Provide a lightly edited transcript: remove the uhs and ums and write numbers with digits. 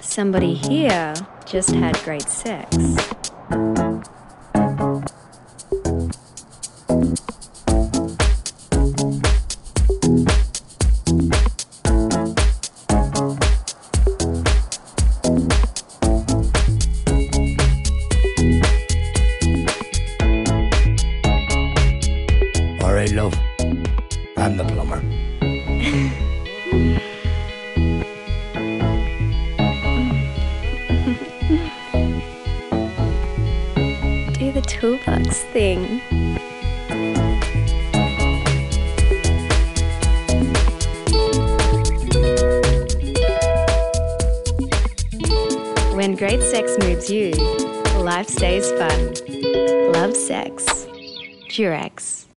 Somebody here just had great sex. All right, love. I'm the plumber. Do the toolbox thing. When great sex moves you, life stays fun. Love sex. Durex.